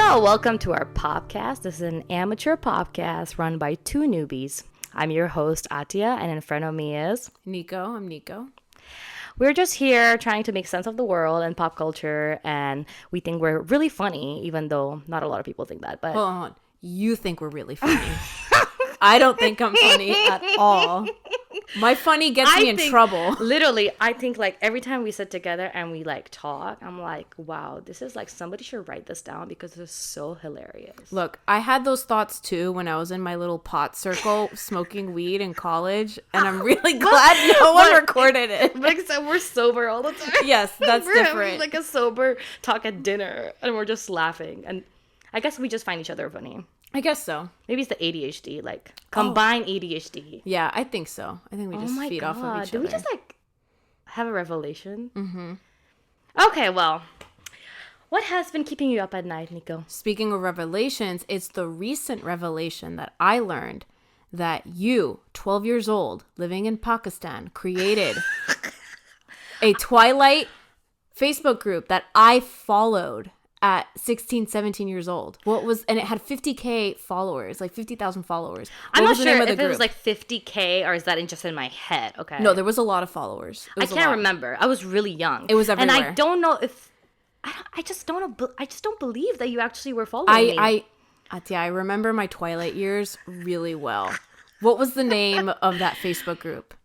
Hello, welcome to our podcast. This is an amateur podcast run by two newbies. I'm your host, Attia, and in front of me is... Nico. I'm Nico. We're just here trying to make sense of the world and pop culture, and we think we're really funny, even though not a lot of people think that. But hold on. You think we're really funny. I don't think I'm funny at all. My funny gets me in trouble. Literally, I think like every time we sit together and we like talk, I'm like, wow, this is like somebody should write this down because it's so hilarious. Look, I had those thoughts too when I was in my little pot circle smoking weed in college, and I'm really glad no one recorded it. Except we're sober all the time. Yes, that's we're different. Having like a sober talk at dinner, and we're just laughing, and I guess we just find each other funny. I guess so. Maybe it's the ADHD, like combined ADHD. Yeah, I think so. I think we just feed off of each other. Did we just like have a revelation? Mm-hmm. Okay, well, what has been keeping you up at night, Nico? Speaking of revelations, it's the recent revelation that I learned that you, 12 years old, living in Pakistan, created a Twilight Facebook group that I followed at 16, 17 years old. And it had 50K followers, like 50,000 followers. I'm not sure if it was like 50K or is that just in my head? Okay. No, there was a lot of followers. I can't remember. I was really young. It was everywhere. And I don't know if, I just don't believe that you actually were following me. Attia, I remember my Twilight years really well. What was the name of that Facebook group?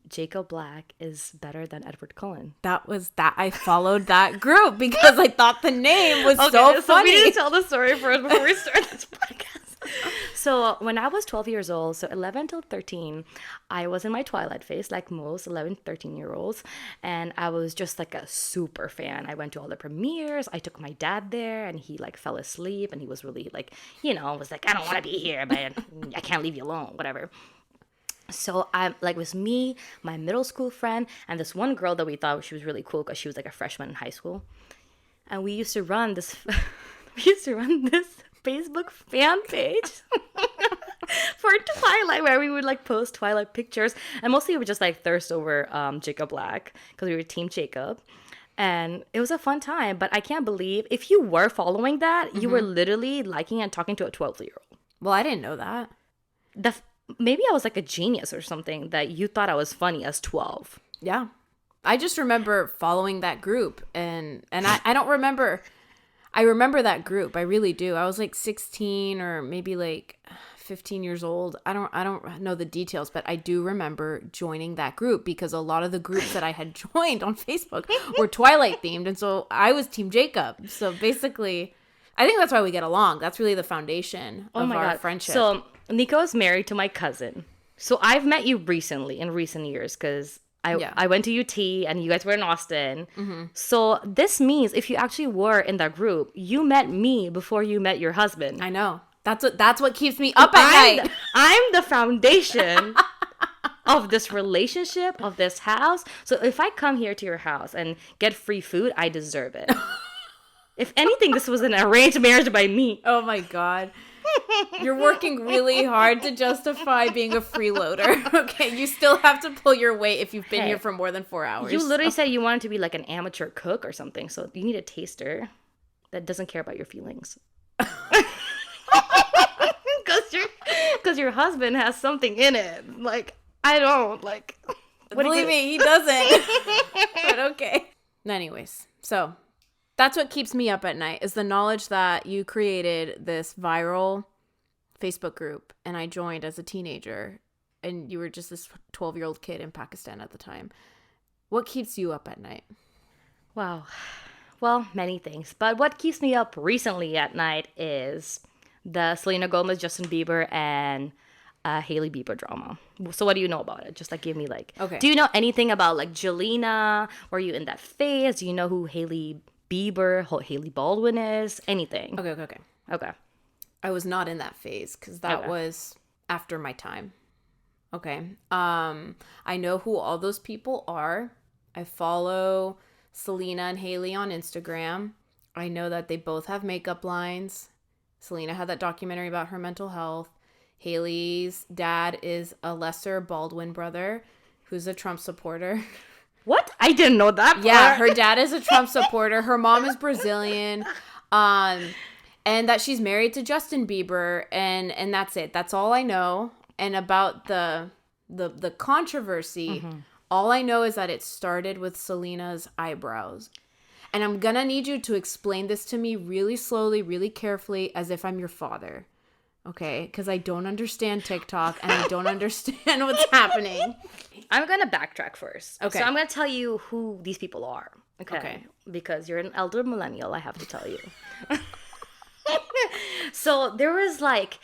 Jacob Black is better than Edward Cullen. I followed that group because I thought the name was so funny. So we need to tell the story first before we start this podcast. So when I was 12 years old, so 11 till 13, I was in my Twilight phase, like most 11, 13-year-olds. And I was just like a super fan. I went to all the premieres. I took my dad there and he like fell asleep and he was really like, was like, I don't want to be here, but I can't leave you alone, whatever. So I like was me, my middle school friend, and this one girl that we thought she was really cool because she was like a freshman in high school. And we used to run this Facebook fan page for Twilight where we would like post Twilight pictures. And mostly we would just like thirst over Jacob Black because we were Team Jacob. And it was a fun time. But I can't believe if you were following that, you were literally liking and talking to a 12-year-old. Well, I didn't know that. Maybe I was like a genius or something that you thought I was funny as 12. Yeah. I just remember following that group and I don't remember. I remember that group. I really do. I was like 16 or maybe like 15 years old. I don't know the details, but I do remember joining that group because a lot of the groups that I had joined on Facebook were Twilight themed. And so I was Team Jacob. So basically, I think that's why we get along. That's really the foundation of our friendship. So Nico is married to my cousin. So I've met you recently, in recent years, because I went to UT and you guys were in Austin. Mm-hmm. So this means if you actually were in that group, you met me before you met your husband. I know. That's what keeps me up at night. I'm the foundation of this relationship, of this house. So if I come here to your house and get free food, I deserve it. If anything, this was an arranged marriage by me. Oh my God. You're working really hard to justify being a freeloader. Okay, you still have to pull your weight if you've been here for more than 4 hours. You literally said you wanted to be like an amateur cook or something, so you need a taster that doesn't care about your feelings. Because your husband has something in it. Like, I don't. Like, believe me, he doesn't. But okay. Anyways, so that's what keeps me up at night is the knowledge that you created this viral Facebook group and I joined as a teenager and you were just this 12-year-old kid in Pakistan at the time. What keeps you up at night? Wow. Well, many things. But what keeps me up recently at night is the Selena Gomez, Justin Bieber, and Hailey Bieber drama. So what do you know about it? Just like give me like... Okay. Do you know anything about like Jelena? Were you in that phase? Do you know who Hailey Baldwin is? Anything? Okay. I was not in that phase because that was after my time. Okay. I know who all those people are. I follow Selena and Hailey on Instagram. I know that they both have makeup lines. Selena had that documentary about her mental health. Hailey's dad is a lesser Baldwin brother who's a Trump supporter. What? I didn't know that part. Yeah, her dad is a Trump supporter. Her mom is Brazilian. And that she's married to Justin Bieber, and that's it. That's all I know. And about the controversy, all I know is that it started with Selena's eyebrows. And I'm gonna need you to explain this to me really slowly, really carefully, as if I'm your father. Okay? Because I don't understand TikTok and I don't understand what's happening. I'm going to backtrack first. Okay. So I'm going to tell you who these people are. Okay. Because you're an elder millennial, I have to tell you. So there was like,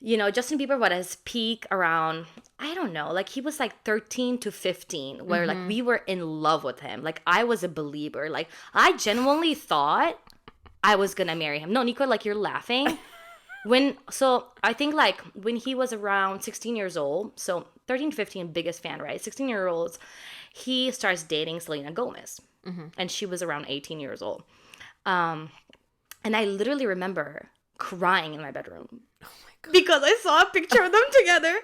you know, Justin Bieber, what, his peak around, I don't know, like he was like 13 to 15, where like we were in love with him. Like I was a believer. Like I genuinely thought I was gonna marry him. No, Nico, like you're laughing. So I think like when he was around 16 years old, so 13 to 15, biggest fan, right? 16-year-olds, he starts dating Selena Gomez. And she was around 18 years old. And I literally remember crying in my bedroom. Oh my God. Because I saw a picture of them together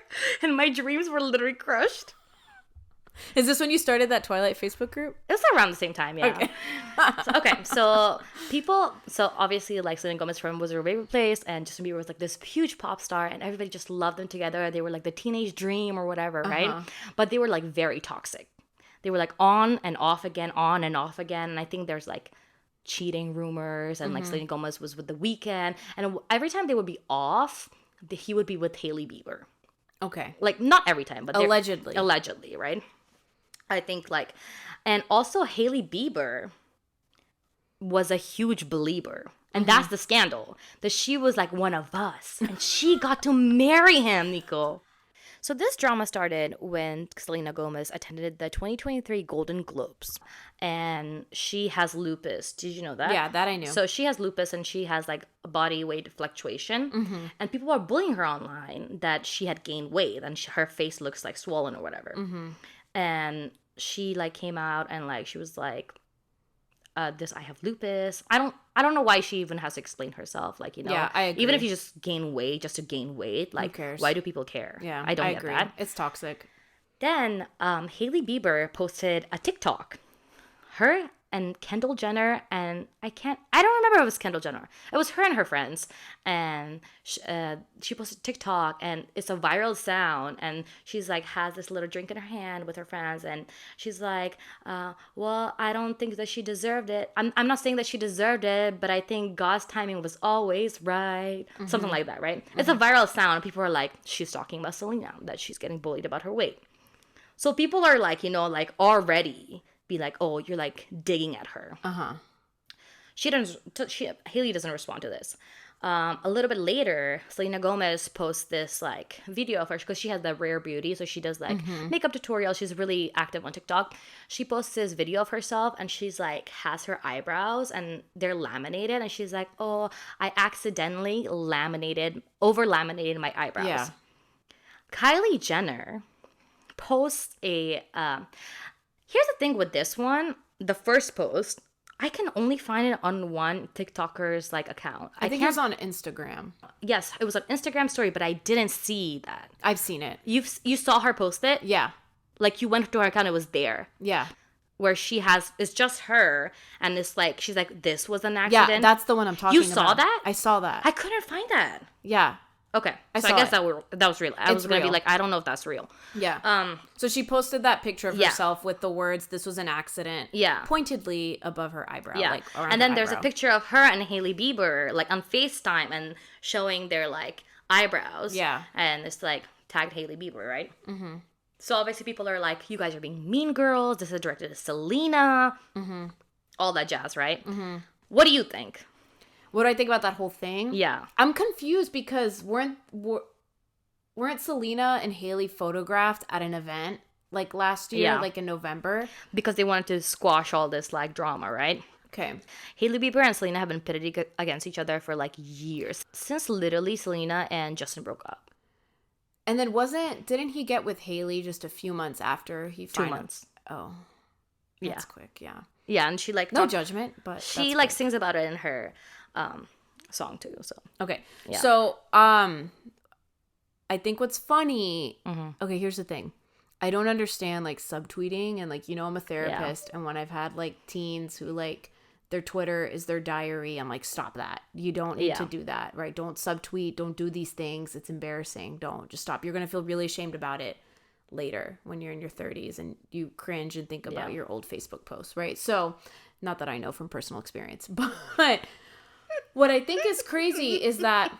and my dreams were literally crushed. Is this when you started that Twilight Facebook group? It was around the same time, yeah. So obviously like Selena Gomez from was her favorite place, and Justin Bieber was like this huge pop star, and everybody just loved them together. They were like the teenage dream or whatever, right? But they were like very toxic. They were like on and off again, and I think there's like cheating rumors, and like Selena Gomez was with The Weeknd, and every time they would be off, he would be with Hailey Bieber. Okay. Like not every time, but allegedly, right? I think like, and also Hailey Bieber was a huge believer, and that's the scandal, that she was like one of us, and she got to marry him, Nico. So this drama started when Selena Gomez attended the 2023 Golden Globes, and she has lupus. Did you know that? Yeah, that I knew. So she has lupus, and she has like a body weight fluctuation, and people are bullying her online that she had gained weight, and her face looks like swollen or whatever. And she like came out and like she was like, I have lupus. I don't know why she even has to explain herself. Like, you know, yeah, I agree. Even if you just gain weight just to gain weight, like, who cares? Why do people care? Yeah, I don't I get agree. that. It's toxic. Then Hailey Bieber posted a TikTok. Her and Kendall Jenner, and I don't remember if it was Kendall Jenner. It was her and her friends, and she posted TikTok, and it's a viral sound, and she's like has this little drink in her hand with her friends, and she's like, well, I don't think that she deserved it. I'm not saying that she deserved it, but I think God's timing was always right. Something like that, right? It's a viral sound, and people are like, she's talking about Selena, that she's getting bullied about her weight. So people are like, you know, like already be like, oh, you're like digging at her. Hailey doesn't respond to this. A little bit later, Selena Gomez posts this like video of her, because she has the rare beauty, so she does like makeup tutorials. She's really active on TikTok. She posts this video of herself, and she's like has her eyebrows and they're laminated, and she's like, oh, I accidentally over laminated my eyebrows. Yeah. Kylie Jenner posts a here's the thing with this one, the first post, I can only find it on one TikToker's like account. I think it was on Instagram. Yes, it was an Instagram story, but I didn't see that. I've seen it. You saw her post it? Yeah. Like you went to her account, it was there. Yeah. Where it's just her, and it's like, she's like, this was an accident. Yeah, that's the one I'm talking about. You saw that? I saw that. I couldn't find that. Yeah. Okay, I guess that was real. I was gonna be like, I don't know if that's real. Yeah. So she posted that picture of herself with the words, "This was an accident." Yeah. Pointedly above her eyebrow. Yeah. Like around and then her there's eyebrow. a picture of her and Hailey Bieber like on FaceTime and showing their like eyebrows. Yeah. And it's like tagged Hailey Bieber, right? So obviously people are like, you guys are being mean girls. This is directed to Selena. All that jazz, right? What do you think? What do I think about that whole thing? Yeah. I'm confused because weren't Selena and Hailey photographed at an event like last year, like in November? Because they wanted to squash all this like drama, right? Okay. Hailey Bieber and Selena have been pitted against each other for like years. Since literally Selena and Justin broke up. And then didn't he get with Hailey just a few months after he 2 months. Oh. Yeah. That's quick, yeah. Yeah, and she like... No judgment, but she like sings about it in her song too, so... Okay. Yeah. So, I think what's funny... Okay, here's the thing. I don't understand like subtweeting, and like, you know, I'm a therapist, and when I've had like teens who like their Twitter is their diary. I'm like, stop that. You don't need to do that, right? Don't subtweet. Don't do these things. It's embarrassing. Don't. Just stop. You're going to feel really ashamed about it later when you're in your 30s and you cringe and think about your old Facebook posts, right? So, not that I know from personal experience, but what I think is crazy is that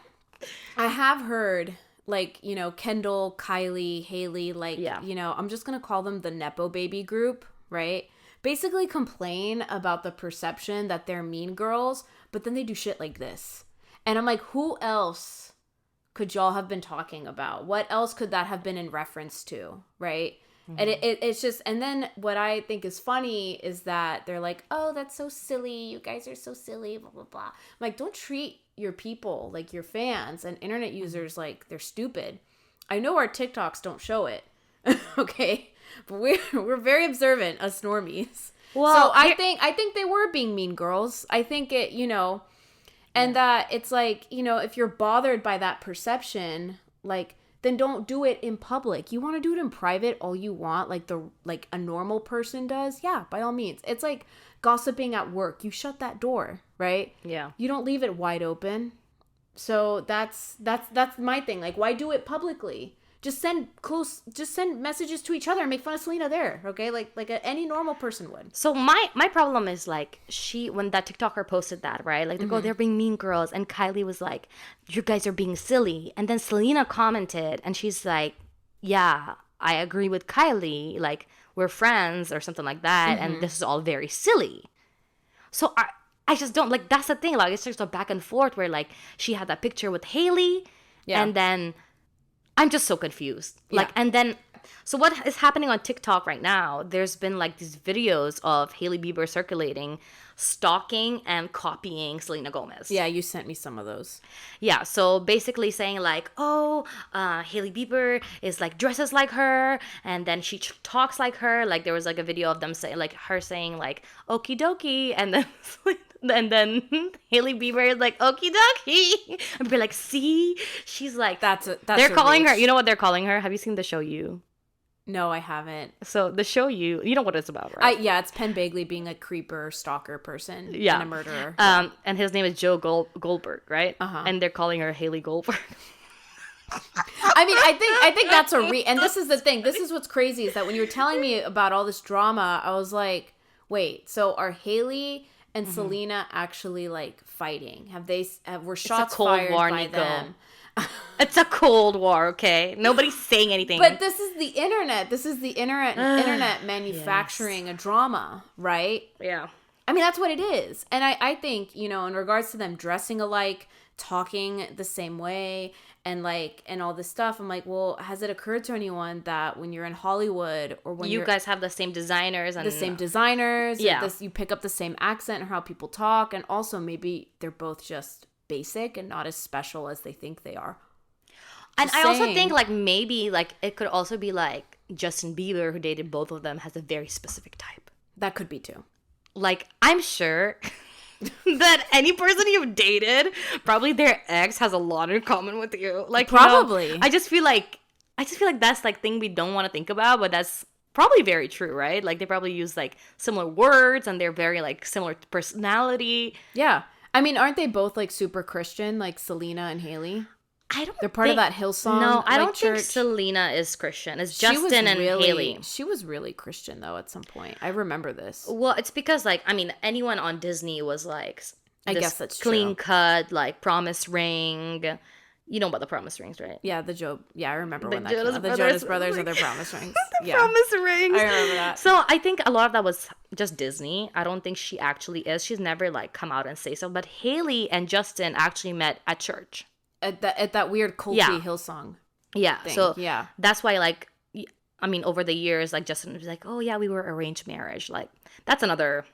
I have heard, like, you know, Kendall, Kylie, Hailey, like, you know, I'm just going to call them the Nepo baby group, right? Basically complain about the perception that they're mean girls, but then they do shit like this. And I'm like, who else could y'all have been talking about? What else could that have been in reference to, right? Mm-hmm. And it's just, and then what I think is funny is that they're like, oh, that's so silly. You guys are so silly, blah, blah, blah. I'm like, don't treat your people, like your fans and internet users, like they're stupid. I know our TikToks don't show it, okay? But we're very observant, us normies. Well, so I think they were being mean girls. I think it, you know, and that it's like, you know, if you're bothered by that perception, like, then don't do it in public. You want to do it in private all you want, like a normal person does. Yeah, by all means. It's like gossiping at work. You shut that door, right? Yeah. You don't leave it wide open. So that's my thing. Like, why do it publicly? Just send messages to each other and make fun of Selena there, okay? Like any normal person would. So my problem is, like, when that TikToker posted that, right? Like, they're being mean girls, and Kylie was like, you guys are being silly. And then Selena commented, and she's like, yeah, I agree with Kylie. Like, we're friends or something like that, and this is all very silly. So I just don't, like, that's the thing. Like, it's just a back and forth where, like, she had that picture with Hailey, and then I'm just so confused. Like, and then, so what is happening on TikTok right now? There's been, like, these videos of Hailey Bieber circulating, stalking and copying Selena Gomez. Yeah, you sent me some of those. Yeah, so basically saying, like, oh, Hailey Bieber is, like, dresses like her, and then she talks like her. Like, there was, like, a video of them saying, like, her saying, like, okie dokie, and then and then Hailey Bieber is like, okie dokie. And we're like, see? She's like, they're calling her, you know what they're calling her? Have you seen the show You? No, I haven't. So the show You know what it's about, right? Yeah, it's Penn Bagley being a creeper, stalker person, and a murderer. And his name is Joe Goldberg, right? And they're calling her Hailey Goldberg. I mean, I think that's and this is the thing. This is what's crazy is that when you were telling me about all this drama, I was like, wait, so are Hailey and Selena actually, like, fighting? Were shots fired by Nico. Them? It's a Cold War, okay? Nobody's saying anything. But this is the internet. This is the internet manufacturing a drama, right? Yeah. I mean, that's what it is. And I think, you know, in regards to them dressing alike, talking the same way, and all this stuff, I'm like, well, has it occurred to anyone that when you're in Hollywood or when you guys have the same designers and you pick up the same accent or how people talk, and also maybe they're both just basic and not as special as they think they are. And I also think, like, maybe, like, it could also be like Justin Bieber, who dated both of them, has a very specific type. That could be too. Like, I'm sure that any person you've dated, probably their ex has a lot in common with you. Like, probably. You know, I just feel like that's, like, thing we don't want to think about, but that's probably very true, right? Like, they probably use, like, similar words, and they're very, like, similar personality. Yeah. I mean, aren't they both, like, super Christian, like Selena and Hailey? They're part of that Hillsong. No, I don't think Selena is Christian. It's Justin and Hailey. She was really Christian, though, at some point. I remember this. Well, it's because, like, I mean, anyone on Disney was, like, I guess that's clean cut, like, promise ring. You know about the promise rings, right? Yeah, I remember when that came out. The Jonas Brothers and their promise rings. The promise rings. I remember that. So I think a lot of that was just Disney. I don't think she actually is. She's never, like, come out and say so. But Hailey and Justin actually met at church. At that weird culty Hillsong thing. So that's why, like, I mean, over the years, like, Justin was like, oh yeah, we were arranged marriage. Like, that's another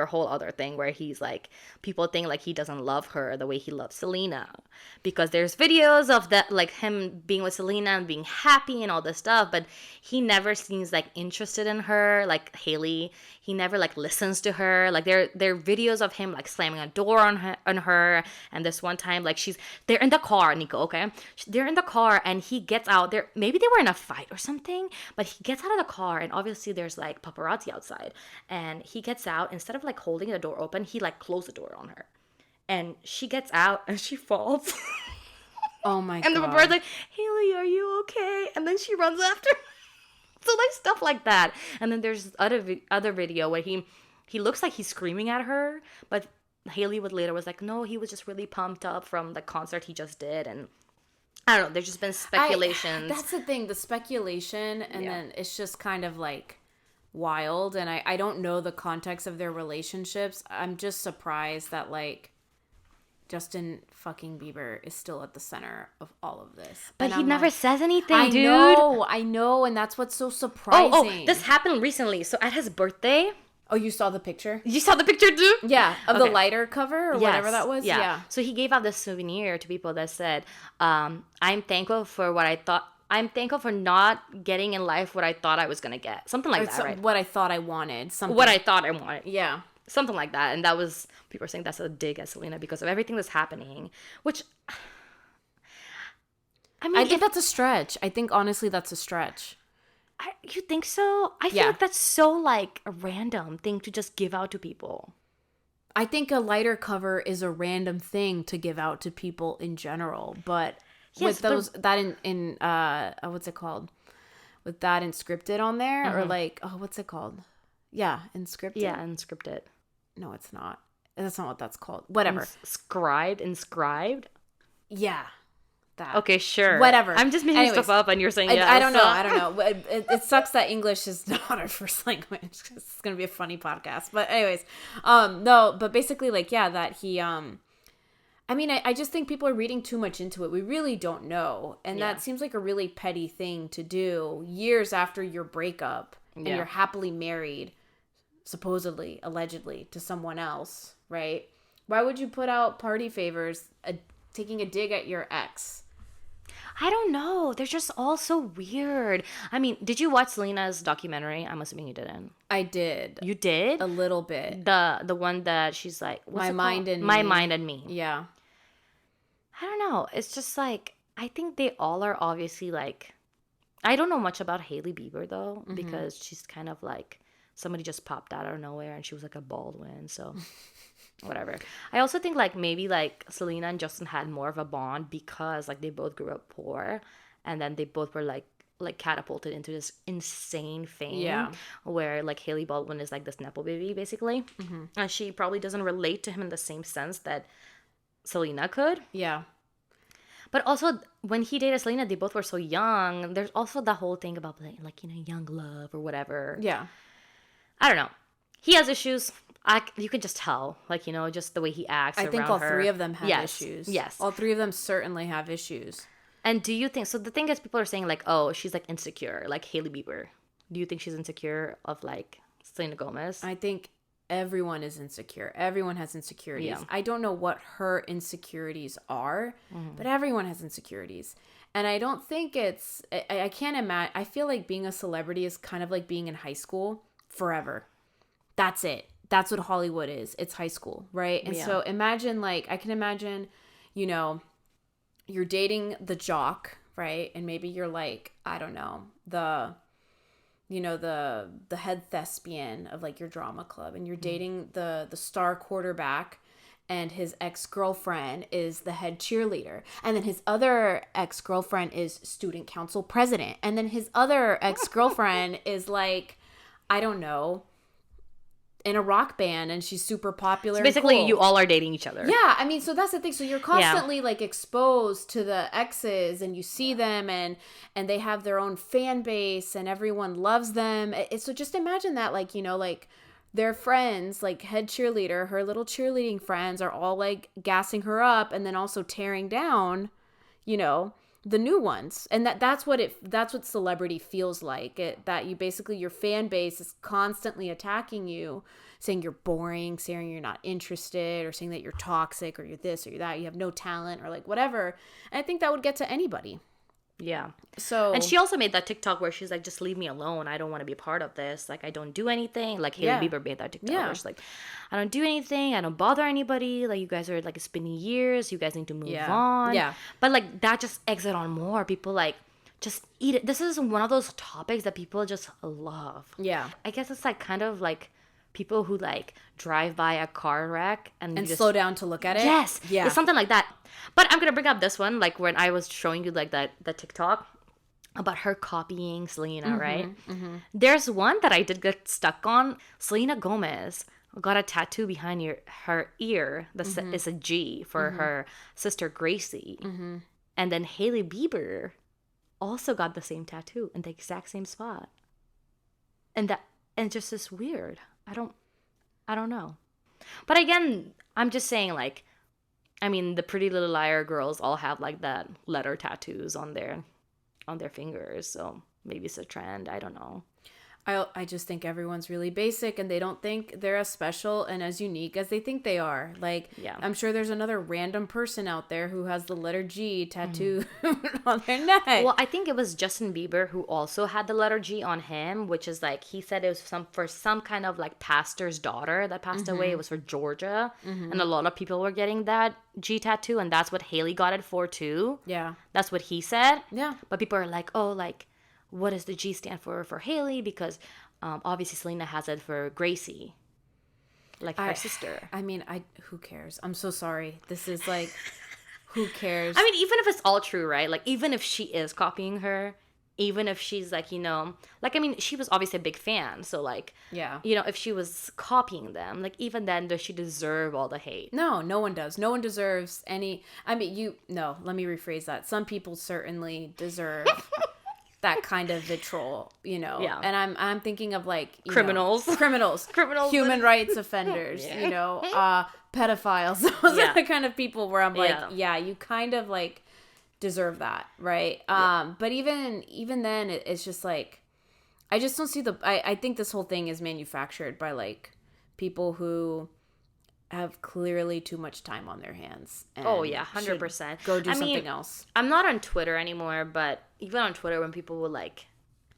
whole other thing where he's like, people think, like, he doesn't love her the way he loves Selena, because there's videos of that, like, him being with Selena and being happy and all this stuff, but he never seems, like, interested in her, like Hailey. He never, like, listens to her. Like, there are videos of him, like, slamming a door on her. And this one time, like, they're in the car, Nico, okay? They're in the car, and he gets out there. Maybe they were in a fight or something. anything. But he gets out of the car, and obviously there's like paparazzi outside. And he gets out, instead of like holding the door open, he like closed the door on her. And she gets out and she falls. Oh my And God. the paparazzi's like, Hailey, are you okay? And then she runs after. So like stuff like that. And then there's this other video where he looks like he's screaming at her, but Hailey was like, no, he was just really pumped up from the concert he just did. And I don't know, there's just been speculations. That's the thing, the speculation, and then it's just kind of like wild. And I don't know the context of their relationships. I'm just surprised that like Justin fucking Bieber is still at the center of all of this. But and he I'm never like, says anything, I dude. I know, and that's what's so surprising. Oh, this happened recently. So at his birthday. Oh, you saw the picture? You saw the picture too? Yeah, of the lighter cover or whatever that was? Yeah. So he gave out this souvenir to people that said, I'm thankful for I'm thankful for not getting in life what I thought I was going to get. Something like that, right? What I thought I wanted. Something. What I thought I wanted. Yeah. Something like that. And that was, people were saying that's a dig at Selena because of everything that's happening. Which, I mean. I think that's a stretch. I think, honestly, that's a stretch. You think so? I feel like that's so, like, a random thing to just give out to people. I think a lighter cover is a random thing to give out to people in general. But with those, that in what's it called? With that inscripted on there? Or, like, what's it called? Yeah, inscripted. Yeah, inscripted. No, it's not. That's not what that's called. Whatever. Inscribed? Yeah. That. Okay, sure. Whatever. I'm just making stuff up and you're saying I don't know. It sucks that English is not our first language. It's going to be a funny podcast. But anyways, no, but basically like, yeah, that he, I mean, I just think people are reading too much into it. We really don't know. And that seems like a really petty thing to do years after your breakup and you're happily married, supposedly, allegedly, to someone else, right? Why would you put out party favors taking a dig at your ex? I don't know. They're just all so weird. I mean, did you watch Selena's documentary? I'm assuming you didn't. I did. You did? A little bit. The one that she's like, My Mind and Me. Yeah. I don't know. It's just like, I think they all are obviously like, I don't know much about Hailey Bieber though, because she's kind of like, somebody just popped out of nowhere and she was like a Baldwin, so whatever. I also think like maybe like Selena and Justin had more of a bond because like they both grew up poor and then they both were like catapulted into this insane fame where like Hailey Baldwin is like this nepo baby basically, and she probably doesn't relate to him in the same sense that Selena could. Yeah. But also, when he dated Selena, they both were so young. There's also the whole thing about, like, you know, young love or whatever. Yeah. I don't know. He has issues. You can just tell, like, you know, just the way he acts around her. I think all three of them have issues. Yes. All three of them certainly have issues. And do you think, so the thing is, people are saying, like, oh, she's, like, insecure, like Hailey Bieber. Do you think she's insecure of, like, Selena Gomez? I think everyone is insecure. Everyone has insecurities. Yeah. I don't know what her insecurities are, but everyone has insecurities. And I don't think it's, I can't imagine, I feel like being a celebrity is kind of like being in high school forever. That's it. That's what Hollywood is. It's high school, right? And so imagine like, I can imagine, you know, you're dating the jock, right? And maybe you're like, I don't know, the head thespian of like your drama club, and you're dating the star quarterback, and his ex-girlfriend is the head cheerleader, and then his other ex-girlfriend is student council president, and then his other ex-girlfriend is like, I don't know, in a rock band, and she's super popular. So basically, and cool. You all are dating each other. Yeah, I mean, so that's the thing. So you're constantly like exposed to the exes, and you see them, and they have their own fan base, and everyone loves them. So just imagine that, like, you know, like their friends, like head cheerleader, her little cheerleading friends are all like gassing her up, and then also tearing down, you know, the new ones. And that's what celebrity feels like. That you basically, your fan base is constantly attacking you, saying you're boring, saying you're not interested, or saying that you're toxic, or you're this or you're that, you have no talent, or like whatever. And I think that would get to anybody. Yeah. So, and she also made that TikTok where she's like, just leave me alone. I don't want to be a part of this. Like, I don't do anything. Like, Hailey Bieber made that TikTok where she's like, I don't do anything. I don't bother anybody. Like, you guys are like, it's been years. You guys need to move on. Yeah. But like, that just egged on more. People like just eat it. This is one of those topics that people just love. Yeah. I guess it's like kind of like people who like drive by a car wreck and And just slow down to look at it. Yes. Yeah. It's something like that. But I'm gonna bring up this one, like when I was showing you like the TikTok about her copying Selena, right? There's one that I did get stuck on. Selena Gomez got a tattoo behind her ear. It's a G for her sister Gracie. And then Hailey Bieber also got the same tattoo in the exact same spot. And just is weird. I don't know. But again, I'm just saying, like, I mean, the Pretty Little Liar girls all have like that letter tattoos on their fingers, so maybe it's a trend. I don't know. I just think everyone's really basic and they don't think they're as special and as unique as they think they are. Like, Yeah. I'm sure there's another random person out there who has the letter G tattooed on their neck. Well, I think it was Justin Bieber who also had the letter G on him, which is like, he said it was for some kind of like pastor's daughter that passed away. It was for Georgia. And a lot of people were getting that G tattoo, and that's what Hailey got it for too. Yeah. That's what he said. Yeah. But people are like, oh, like, what does the G stand for Hailey? Because obviously Selena has it for Gracie, like her sister. I mean, who cares? I'm so sorry. This is like, who cares? I mean, even if it's all true, right? Like, even if she is copying her, even if she's like, you know, like, I mean, she was obviously a big fan. So like, yeah. you know, if she was copying them, like, even then, does she deserve all the hate? No, no one does. No one deserves any. I mean, no, let me rephrase that. Some people certainly deserve that kind of vitriol, you know. Yeah. And I'm thinking of like Criminals. Criminals, human rights offenders, Yeah. you know, pedophiles. Those are the kind of people where I'm like, yeah, you kind of like deserve that, right? But even then, it's just like, I just don't see I think this whole thing is manufactured by like people who have clearly too much time on their hands. And Oh yeah, 100%. go do something else. I'm not on Twitter anymore, but even on Twitter, when people would like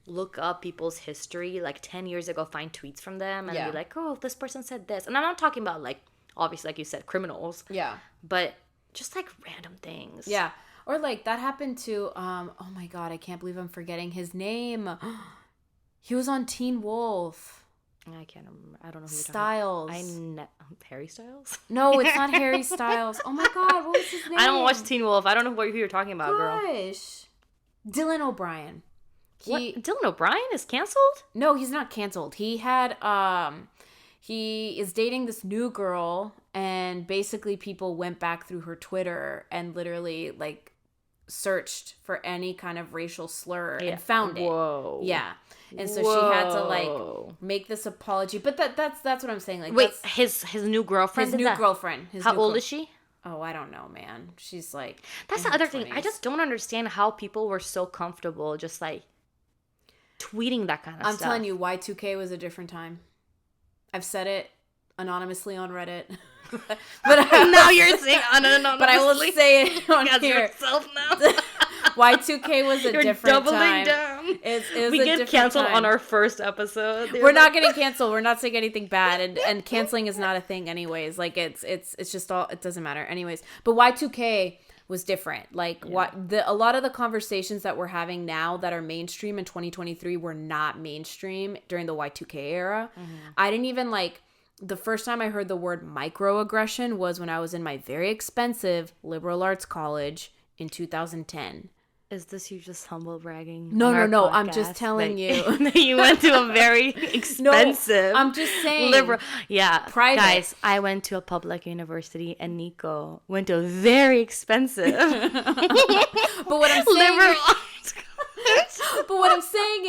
look up people's history, like 10 years ago, find tweets from them and be like, oh, this person said this. And I'm not talking about like, obviously, like you said, criminals. Yeah. But just like random things. Yeah. Or like that happened to, oh my God, I can't believe I'm forgetting his name. He was on Teen Wolf. I can't remember. I don't know who Styles. you're talking about. Harry Styles? No, it's not Harry Styles. Oh my God, what was his name? I don't watch Teen Wolf. I don't know who you're talking about, girl. Gosh. Dylan O'Brien. What? Dylan O'Brien is canceled? No, he's not canceled. He had, he is dating this new girl, and basically people went back through her Twitter and literally like searched for any kind of racial slur and found it. Whoa. Yeah. And so she had to like make this apology. But that's what I'm saying. Like, wait, his new girlfriend? His new girlfriend. How old is she? Oh, I don't know, man. She's like, that's the other thing. I just don't understand how people were so comfortable just like tweeting that kind of stuff. I'm telling you, Y2K was a different time. I've said it anonymously on Reddit. But now you're saying anonymously. But I will say it on here. Yourself now. Y2K was a different time. Down. It was we get canceled on our first episode. We're not getting canceled. We're not saying anything bad, and canceling is not a thing, anyways. Like it's just all. It doesn't matter, anyways. But Y2K was different. Like a lot of the conversations that we're having now that are mainstream in 2023 were not mainstream during the Y2K era. I didn't even like. The first time I heard the word microaggression was when I was in my very expensive liberal arts college in 2010. Is this you just humble bragging? No. I'm just telling you. You went to a very expensive. No, I'm just saying. Liberal. Yeah. Private. Guys, I went to a public university and Nico went to a very expensive. But what I'm saying liberal. But what I'm saying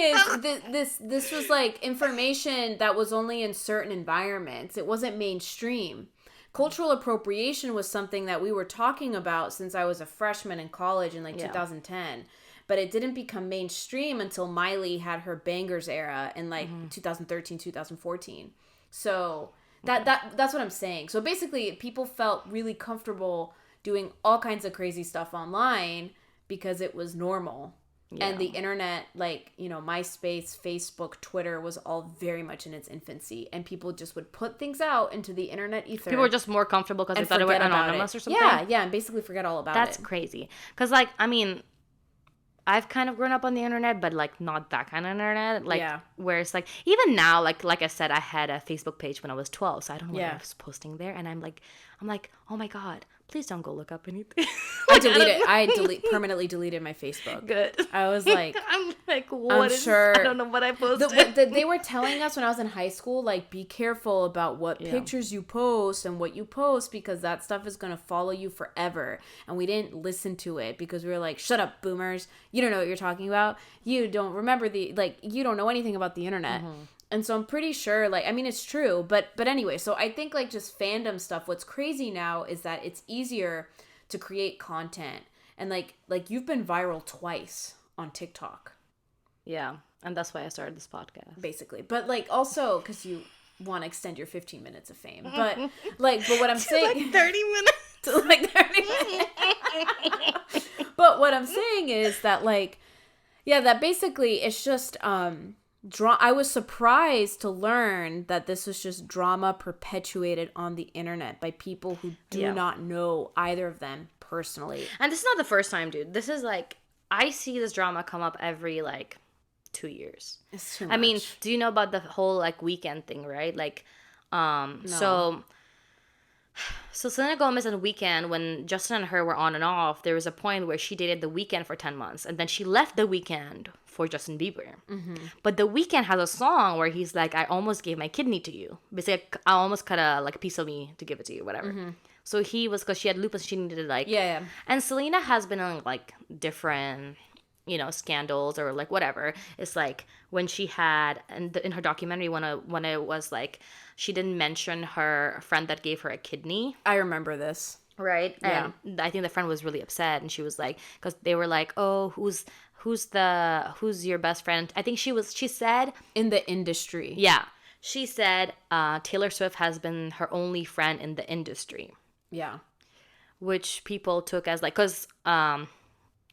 is this was like information that was only in certain environments. It wasn't mainstream. Cultural appropriation was something that we were talking about since I was a freshman in college in like 2010. But it didn't become mainstream until Miley had her bangers era in like 2013, 2014. So that's what I'm saying. So basically people felt really comfortable doing all kinds of crazy stuff online because it was normal. Yeah. And the internet, like, you know, MySpace, Facebook, Twitter was all very much in its infancy. And people just would put things out into the internet ether. People were just more comfortable because they thought it was anonymous or something? Yeah, and basically forget all about it. That's crazy. Because, like, I mean, I've kind of grown up on the internet, but like not that kind of internet. Like Yeah. where it's like even now, like I said, I had a Facebook page when I was 12, so I don't know what Yeah. I was posting there, and I'm like, oh my god, please don't go look up anything. I Like, deleted. don't know. Permanently deleted my Facebook. Good. I was like, I'm like, I'm what is? sure I don't know what I posted. they were telling us when I was in high school, like, be careful about what pictures you post and what you post, because that stuff is going to follow you forever. And we didn't listen to it because we were like, shut up, boomers. You don't know what you're talking about. You don't remember you don't know anything about the internet. And so I'm pretty sure, like, I mean, it's true. But anyway, so I think, like, just fandom stuff, what's crazy now is that it's easier to create content. And, like you've been viral twice on TikTok. Yeah, and that's why I started this podcast. Basically. But, like, also because you want to extend your 15 minutes of fame. But what I'm saying... Like 30 minutes. To, like, 30 minutes. But what I'm saying is that, like, yeah, that basically it's just... I was surprised to learn that this was just drama perpetuated on the internet by people who do not know either of them personally. And this is not the first time, dude. This is like, I see this drama come up every like 2 years. It's too much. I mean, do you know about the whole like weekend thing, right? Like, No. So Selena Gomez and Weeknd, when Justin and her were on and off, there was a point where she dated The Weeknd for 10 months. And then she left The Weeknd for Justin Bieber. But The Weeknd has a song where he's like, I almost gave my kidney to you. Basically, I almost cut a piece of me to give it to you, whatever. So he was, because she had lupus, she needed like... Yeah. And Selena has been on like different... scandals or like whatever. It's like when she had, and in her documentary, when it was like, she didn't mention her friend that gave her a kidney. I remember this. Right? Yeah. And I think the friend was really upset, and she was like, because they were like, oh, who's your best friend? I think she said... In the industry. Yeah. She said Taylor Swift has been her only friend in the industry. Yeah. Which people took as like, because...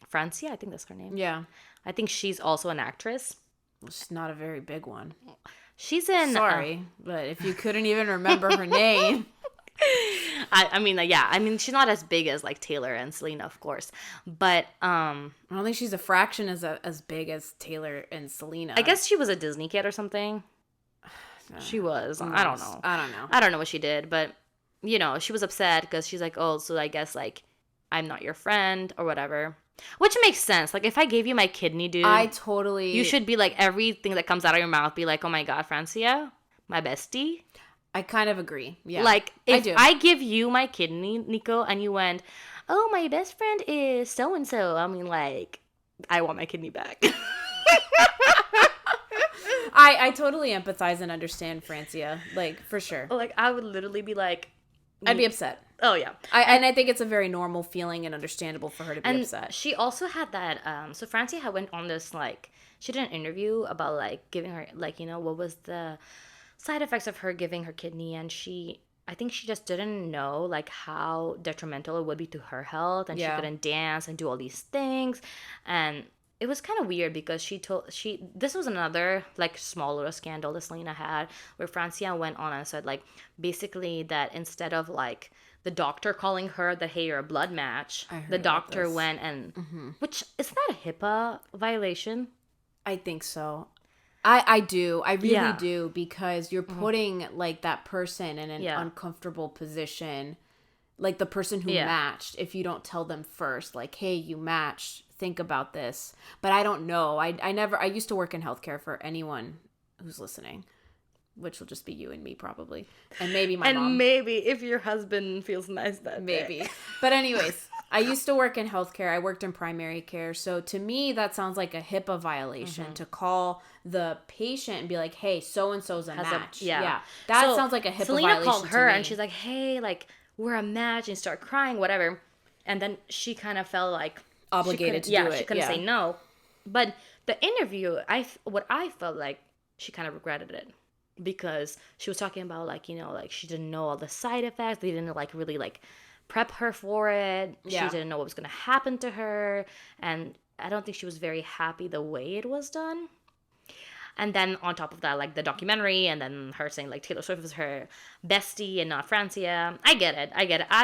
Francia, I think that's her name. Yeah. I think she's also an actress. It's not a very big one. She's in... Sorry, but if you couldn't even remember her name... I mean, she's not as big as, like, Taylor and Selena, of course. But, I don't think she's a fraction as big as Taylor and Selena. I guess she was a Disney kid or something. She was. I don't know. I don't know what she did, but, she was upset because she's like, oh, so I guess, like, I'm not your friend or whatever. Which makes sense. Like, if I gave you my kidney, dude... You should be, like, everything that comes out of your mouth, be like, oh my god, Francia, my bestie. I kind of agree. Yeah. Like, if I give you my kidney, Nico, and you went, oh, my best friend is so-and-so, I mean, like, I want my kidney back. I totally empathize and understand Francia. Like, for sure. Like, I would literally be like... I'd be upset. Oh, yeah. And I think it's a very normal feeling and understandable for her to be upset. She also had that... so Francia had went on this, like... She did an interview about, like, giving her... Like, what was the side effects of her giving her kidney, and I think she just didn't know, like, how detrimental it would be to her health, and she couldn't dance and do all these things, and it was kind of weird because this was another, like, small little scandal that Selena had, where Francia went on and said, like, basically that instead of, like, the doctor calling her that, hey, you're a blood match, the doctor went and, which, is that a HIPAA violation? I think so. I do. I really do, because you're putting, like, that person in an uncomfortable position, like the person who matched, if you don't tell them first, like, hey, you matched, think about this. But I don't know. I used to work in healthcare, for anyone who's listening, which will just be you and me probably. And maybe my mom. And maybe if your husband feels nice that maybe. day. But anyways, I used to work in healthcare. I worked in primary care. So to me, that sounds like a HIPAA violation to call the patient and be like, hey, so-and-so's a match. That sounds like a HIPAA Selena violation called her to me. and she's like, hey, like, we're a match, and start crying, whatever. And then she kind of felt like... Obligated to do it. She couldn't say no. But the interview, what I felt like, she kind of regretted it. Because she was talking about, like, like, she didn't know all the side effects. They didn't, like, really, like, prep her for it. She didn't know what was going to happen to her. And I don't think she was very happy the way it was done. And then on top of that, like the documentary, and then her saying like Taylor Swift was her bestie and not Francia. I get it.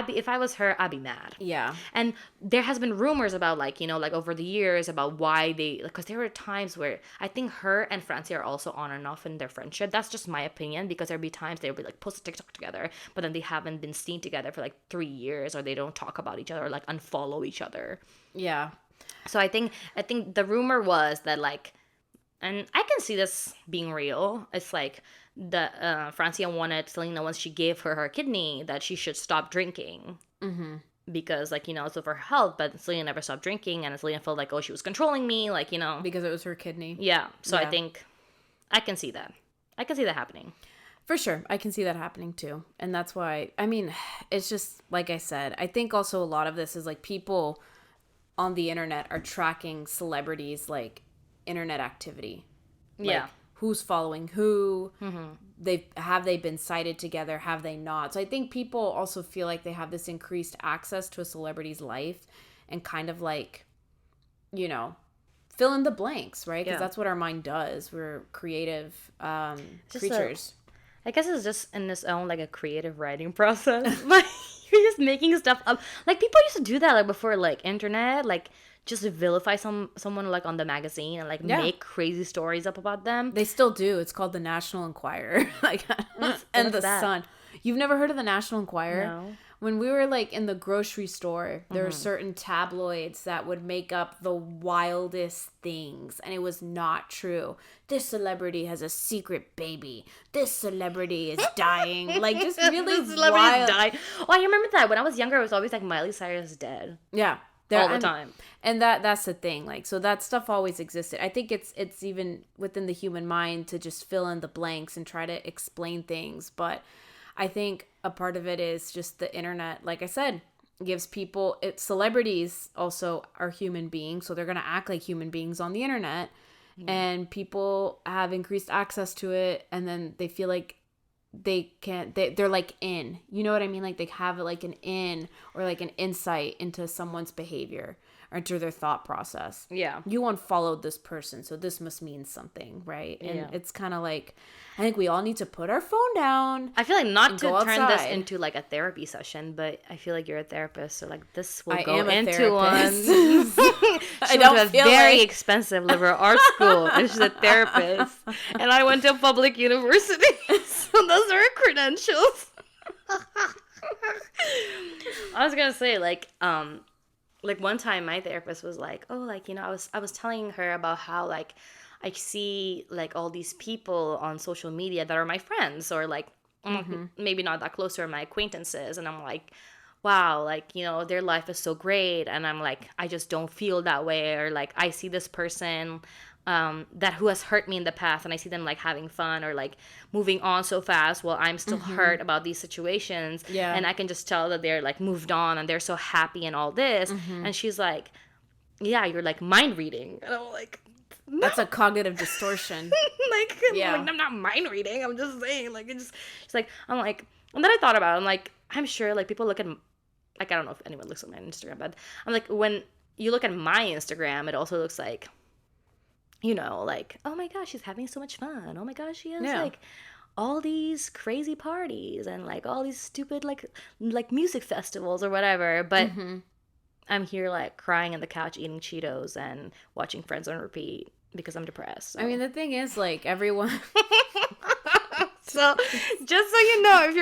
If I was her, I'd be mad. Yeah. And there has been rumors about like, like over the years about why they, because there were times where I think her and Francia are also on and off in their friendship. That's just my opinion, because there'll be times they'll be like post a TikTok together, but then they haven't been seen together for like 3 years, or they don't talk about each other, or like unfollow each other. Yeah. So I think the rumor was that like, and I can see this being real. It's like the Francia wanted Selena, once she gave her kidney, that she should stop drinking. Mm-hmm. Because like, it's for her health, but Selena never stopped drinking, and Selena felt like, oh, she was controlling me, like, because it was her kidney. Yeah. So I think I can see that. I can see that happening. For sure. I can see that happening too. And that's why, I mean, it's just like I said, I think also a lot of this is like people on the internet are tracking celebrities like internet activity. Like, yeah. Who's following who? Mm-hmm. Have they been cited together? Have they not? So I think people also feel like they have this increased access to a celebrity's life, and kind of like, fill in the blanks, right? Because that's what our mind does. We're creative creatures. I guess it's just in its own like a creative writing process. Like, you're just making stuff up. Like, people used to do that like before like internet, like just vilify someone like on the magazine and like make crazy stories up about them. They still do. It's called the National Enquirer. And the Sun. You've never heard of the National Enquirer? No. When we were like in the grocery store, there were certain tabloids that would make up the wildest things, and it was not true. This celebrity has a secret baby. This celebrity is dying. Like, just really wild. Oh, I remember that. When I was younger, it was always like Miley Cyrus is dead. Yeah. All the time. And that's the thing. Like, so that stuff always existed. I think it's even within the human mind to just fill in the blanks and try to explain things. But I think a part of it is just the internet, like I said, gives people, celebrities also are human beings, so they're going to act like human beings on the internet, and people have increased access to it, and then they feel like they're like in, you know what I mean? Like, they have like an in, or like an insight into someone's behavior or into their thought process. Yeah. You unfollowed this person, so this must mean something, right? And it's kind of like, I think we all need to put our phone down. I feel like not to turn this into like a therapy session, but I feel like you're a therapist, so like this will go into one. I don't feel very expensive liberal arts school, and she's a therapist, and I went to a public university, so those are her credentials. I was gonna say like one time my therapist was like, oh, like, I was telling her about how like I see like all these people on social media that are my friends, or like maybe not that close, or my acquaintances, and I'm like, wow, like, their life is so great, and I'm like, I just don't feel that way, or like I see this person who has hurt me in the past, and I see them like having fun or like moving on so fast while I'm still hurt about these situations. Yeah. And I can just tell that they're like moved on and they're so happy and all this. And she's like, yeah, you're like mind reading. And I'm like, no. That's a cognitive distortion. I'm not mind reading. I'm just saying, like, it's like, I'm like, and then I thought about it. I'm like, I'm sure like people look at, like, I don't know if anyone looks at my Instagram, but I'm like, when you look at my Instagram, it also looks like, like, oh my gosh, she's having so much fun. Oh my gosh, she has like all these crazy parties and like all these stupid like music festivals or whatever. But I'm here like crying on the couch eating Cheetos and watching Friends on repeat because I'm depressed. So. I mean, the thing is, like, everyone. So, just so you know, if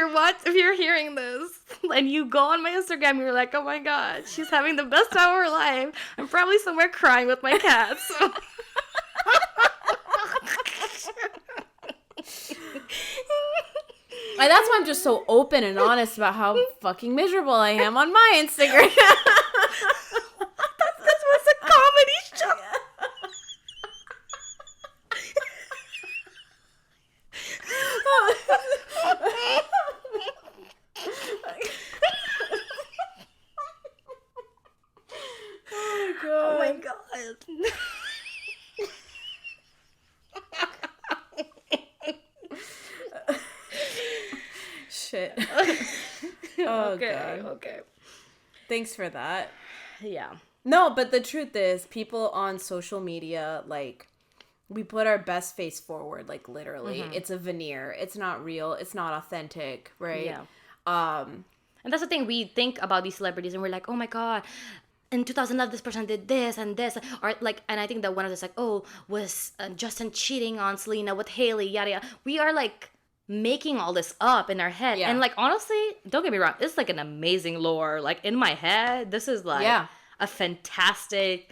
you're hearing this and you go on my Instagram, you're like, oh my god, she's having the best time of her life. I'm probably somewhere crying with my cat. So. And that's why I'm just so open and honest about how fucking miserable I am on my Instagram. This was a comedy show. Oh my god. Shit. Oh, okay, God. Okay. Thanks for that. Yeah. No, but the truth is, people on social media, like, we put our best face forward, like literally. It's a veneer. It's not real. It's not authentic, right? Yeah. And that's the thing. We think about these celebrities and we're like, oh my God, in 2011, this person did this and this. Or like, and I think that one of this, like, oh, was Justin cheating on Selena with Hailey, yada, yada. We are like making all this up in our head. Yeah. And like, honestly, don't get me wrong. It's like an amazing lore. Like in my head, this is like a fantastic,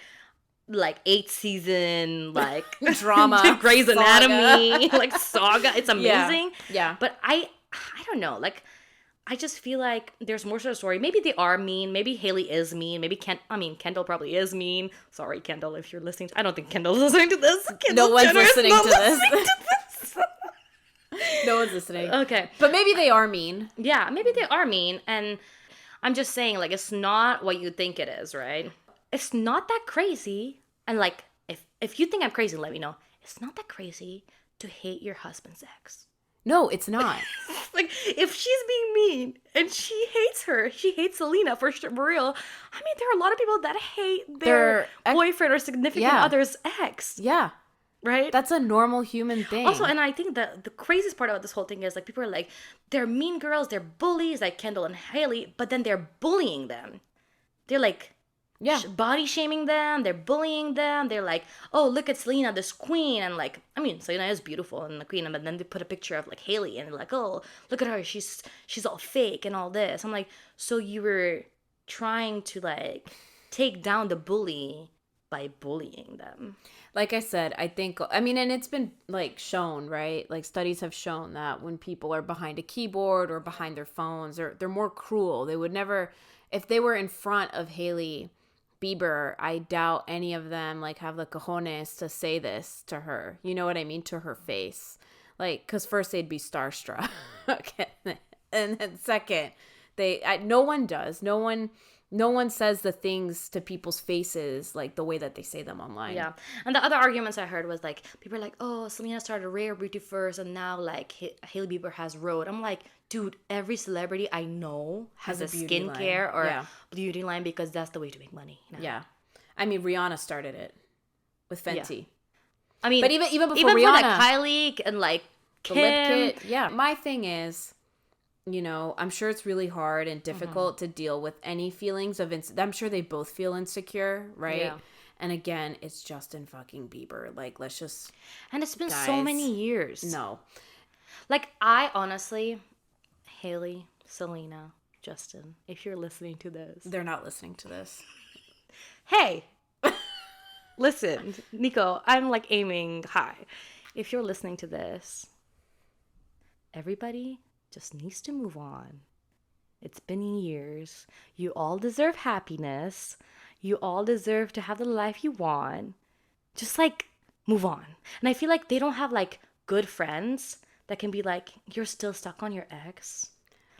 like 8th season, like drama, Grey's Anatomy, like saga. It's amazing. Yeah. But I don't know. Like, I just feel like there's more to the story. Maybe they are mean. Maybe Hailey is mean. Maybe Kendall probably is mean. Sorry, Kendall, if you're listening. I don't think Kendall's listening to this. No one's Jenner is listening not to listening this. to this. No one's listening. Okay. But maybe they are mean. Yeah, maybe they are mean. And I'm just saying, like, it's not what you think it is, right? It's not that crazy. And, like, if you think I'm crazy, let me know. It's not that crazy to hate your husband's ex. No, it's not. Like, if she's being mean and she hates her, she hates Selena for real. I mean, there are a lot of people that hate their boyfriend or significant other's ex. Yeah. Right? That's a normal human thing. Also, and I think that the craziest part about this whole thing is, like, people are like, they're mean girls, they're bullies, like Kendall and Hailey, but then they're bullying them. They're like, body shaming them, they're bullying them, they're like, oh, look at Selena, this queen, and like, I mean, Selena is beautiful and the queen, but then they put a picture of like Hailey and they're like, oh, look at her, she's all fake and all this. I'm like, so you were trying to like take down the bully by bullying them. Like I said, I mean, and it's been like shown, right? Like studies have shown that when people are behind a keyboard or behind their phones, they're more cruel. They would never, if they were in front of Hailey Bieber, I doubt any of them like have the cojones to say this to her. You know what I mean? To her face. Like, because first they'd be starstruck. Okay. And then second, no one does. No one says the things to people's faces like the way that they say them online. Yeah. And the other arguments I heard was like, people are like, oh, Selena started Rare Beauty first and now like Hailey Bieber has Rhode. I'm like, dude, every celebrity I know has a skincare or beauty line because that's the way to make money. Now. Yeah. I mean, Rihanna started it with Fenty. Yeah. I mean, but even before even Rihanna, for like Kylie and like Kim. The lip kit. Yeah. My thing is, you know, I'm sure it's really hard and difficult to deal with any feelings of I'm sure they both feel insecure, right? Yeah. And again, it's Justin fucking Bieber. Like, let's just. And it's been so many years. No. Like, I honestly, Hailey, Selena, Justin, if you're listening to this. They're not listening to this. Hey, listen, Nico, I'm like aiming high. If you're listening to this, everybody just needs to move on. It's been years. You all deserve happiness. You all deserve to have the life you want. Just like move on. And I feel like they don't have like good friends that can be like, you're still stuck on your ex.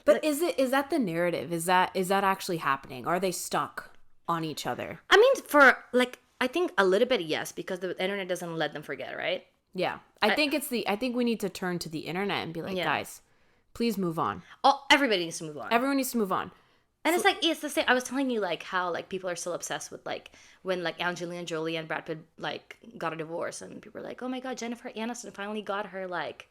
But like, is that the narrative? Is that actually happening? Are they stuck on each other? I mean, for like, I think a little bit yes, because the internet doesn't let them forget, right? Yeah. I think we need to turn to the internet and be like, guys, please move on. Oh, everybody needs to move on. Everyone needs to move on. And it's like, it's the same. I was telling you like how like people are still obsessed with like when like Angelina Jolie and Brad Pitt like got a divorce and people are like, oh my God, Jennifer Aniston finally got her like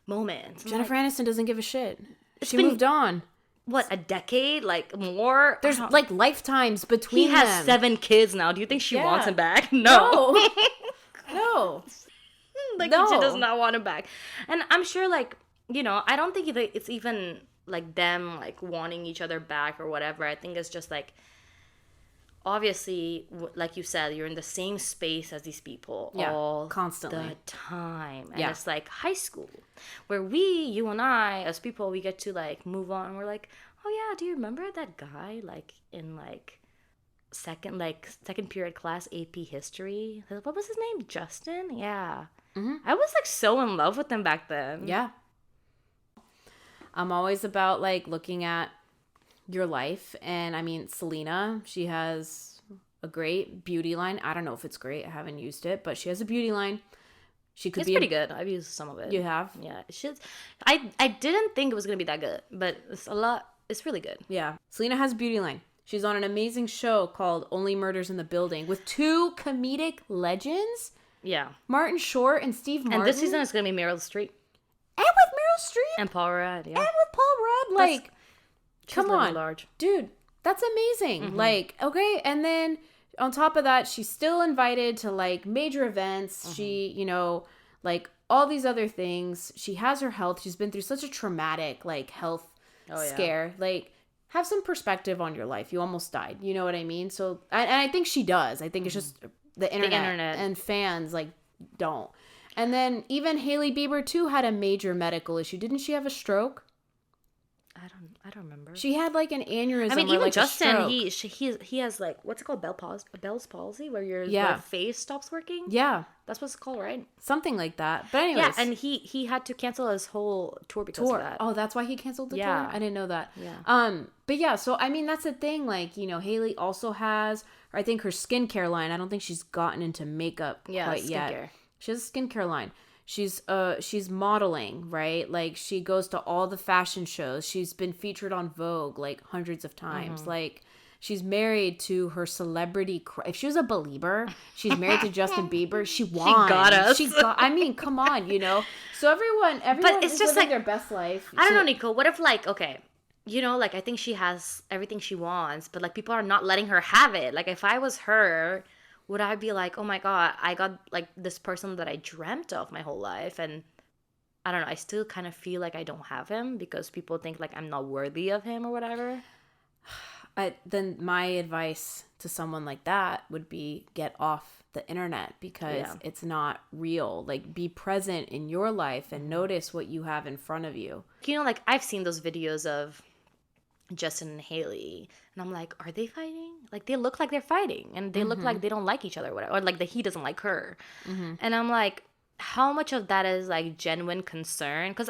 moment. Jennifer Aniston doesn't give a shit. She moved on. What, a decade? Like more? There's like lifetimes between them. He has 7 kids now. Do you think she wants him back? No. No. Like she does not want him back. And I'm sure like, you know, I don't think it's even like them like wanting each other back or whatever. I think it's just like, obviously, like you said, you're in the same space as these people all constantly the time. And it's like high school where you and I as people, we get to like move on. We're like, oh yeah, do you remember that guy like in like second period class AP history? What was his name? Justin? Yeah. Mm-hmm. I was like so in love with him back then. Yeah. I'm always about like looking at your life. And I mean, Selena, she has a great beauty line. I don't know if it's great. I haven't used it, but she has a beauty line. It's pretty good. I've used some of it. You have? Yeah. I didn't think it was going to be that good, but it's really good. Yeah. Selena has a beauty line. She's on an amazing show called Only Murders in the Building with 2 comedic legends. Yeah. Martin Short and Steve Martin. And this season is going to be Meryl Streep. And with Meryl Streep. And Paul Rudd, yeah. And with Paul Rudd. Like, come on. Large. Dude, that's amazing. Like, okay. And then on top of that, she's still invited to, like, major events. She, you know, like, all these other things. She has her health. She's been through such a traumatic, like, health scare. Like, have some perspective on your life. You almost died. You know what I mean? So, and I think she does. I think it's just the internet and fans, like, don't. And then even Hailey Bieber, too, had a major medical issue. Didn't she have a stroke? I don't remember. She had like an aneurysm. I mean, even like Justin, he has like, what's it called, Bell's palsy, where your face stops working. Yeah, that's what it's called, right? Something like that. But anyways, yeah, and he had to cancel his whole tour because of that. Oh, that's why he canceled the tour. I didn't know that. Yeah. But yeah, so I mean, that's the thing. Like, you know, Hailey also has, or I think her skincare line. I don't think she's gotten into makeup quite yet. She has a skincare line. She's modeling, right? Like, she goes to all the fashion shows. She's been featured on Vogue like hundreds of times. Like, she's married to her celebrity. If she was a Belieber, she's married to Justin Bieber. She won. She got us. I mean, come on, you know. So everyone but it's is just living like, their best life. I don't know, Nico. What if, like, okay, you know, like, I think she has everything she wants, but like, people are not letting her have it. Like, if I was her, would I be like, oh my God, I got like this person that I dreamt of my whole life, and I don't know, I still kind of feel like I don't have him because people think like I'm not worthy of him or whatever. Then my advice to someone like that would be get off the internet because it's not real. Like, be present in your life and notice what you have in front of you. You know, like, I've seen those videos of Justin and Hailey, and I'm like, are they fighting? Like, they look like they're fighting, and they look like they don't like each other, or whatever, or like that he doesn't like her. And I'm like, how much of that is like genuine concern? Because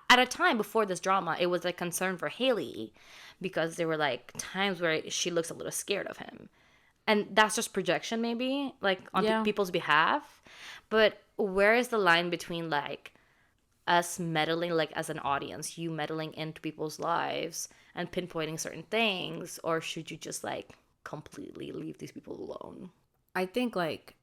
at a time before this drama, it was a concern for Hailey because there were like times where she looks a little scared of him, and that's just projection, maybe, like on people's behalf. But where is the line between like us meddling, like as an audience, you meddling into people's lives and pinpointing certain things, or should you just like completely leave these people alone? I think, like,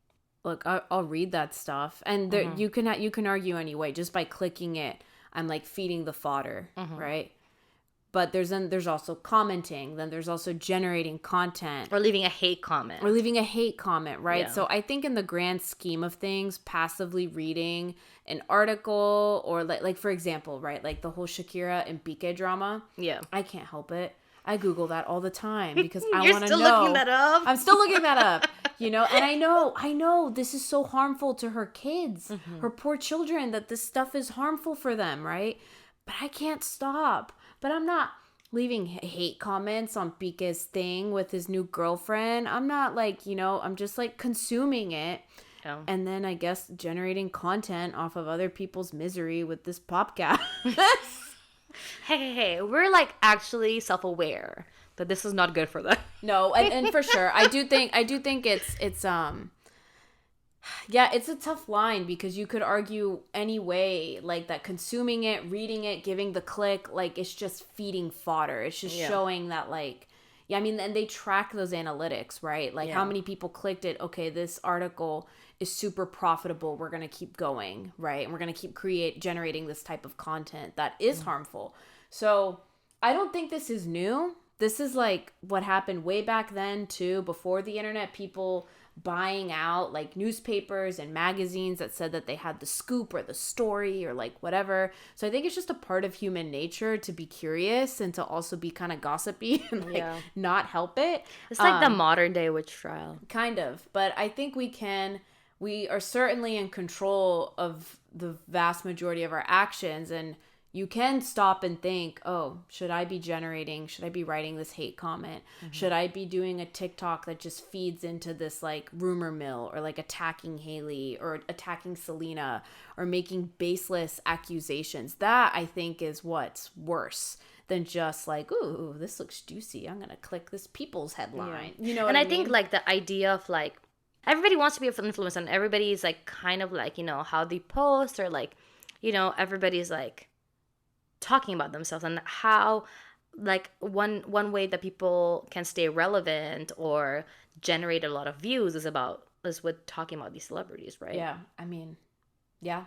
look, I'll read that stuff, and there, you can argue anyway just by clicking it. I'm like feeding the fodder, right? But there's also commenting, then there's also generating content, or leaving a hate comment, right? Yeah. So I think in the grand scheme of things, passively reading an article, or like for example, right, like the whole Shakira and Piqué drama, I can't help it. I Google that all the time because I want to know. You're still looking that up? I'm still looking that up, you know? And I know this is so harmful to her kids, her poor children, that this stuff is harmful for them, right? But I can't stop. But I'm not leaving hate comments on Piqué's thing with his new girlfriend. I'm not like, you know, I'm just like consuming it. Yeah. And then I guess generating content off of other people's misery with this podcast. Hey, we're like actually self-aware that this is not good for them. No, and for sure. I do think it's yeah, it's a tough line because you could argue any way, like that consuming it, reading it, giving the click, like it's just feeding fodder. It's just showing that, like, I mean, and they track those analytics, right? Like how many people clicked it. Okay, this article is super profitable. We're going to keep going, right? And we're going to keep generating this type of content that is harmful. So I don't think this is new. This is like what happened way back then too, before the internet, people buying out like newspapers and magazines that said that they had the scoop or the story or like whatever. So I think it's just a part of human nature to be curious and to also be kind of gossipy and like not help it. It's like the modern day witch trial. Kind of. But I think we are certainly in control of the vast majority of our actions, and you can stop and think, oh, should I be writing this hate comment? Should I be doing a TikTok that just feeds into this like rumor mill, or like attacking Hailey or attacking Selena or making baseless accusations? That I think is what's worse than just like, ooh, this looks juicy, I'm going to click this People's headline. You know what I mean? And I think like the idea of like, everybody wants to be an influencer, and everybody's like kind of like, you know, how they post, or like, you know, everybody's like talking about themselves, and how like one way that people can stay relevant or generate a lot of views is about is with talking about these celebrities, right? Yeah. I mean, yeah.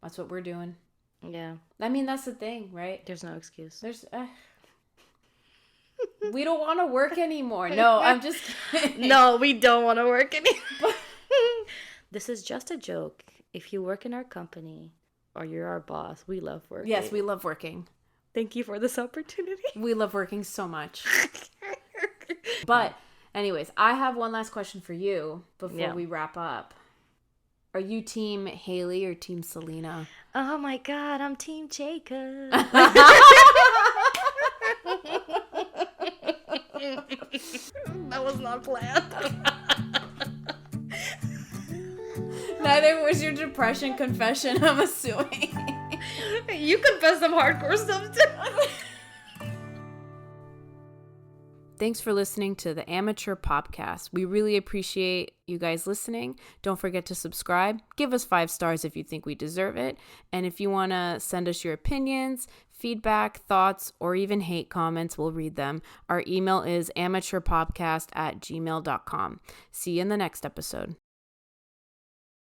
That's what we're doing. Yeah. I mean, that's the thing, right? There's no excuse. There's we don't want to work anymore. No, I'm just kidding. No, we don't want to work anymore. This is just a joke. If you work in our company or you're our boss, we love working. Yes, we love working. Thank you for this opportunity. We love working so much. But anyways, I have one last question for you before we wrap up. Are you team Hailey or team Selena? Oh my God, I'm team Jacob. That was not planned. Neither was your depression confession, I'm assuming. You confess some hardcore stuff too. Thanks for listening to the Amateur Popcast. We really appreciate you guys listening. Don't forget to subscribe. Give us 5 stars if you think we deserve it. And if you want to send us your opinions, feedback, thoughts, or even hate comments, we'll read them. Our email is amateurpopcast@gmail.com. See you in the next episode.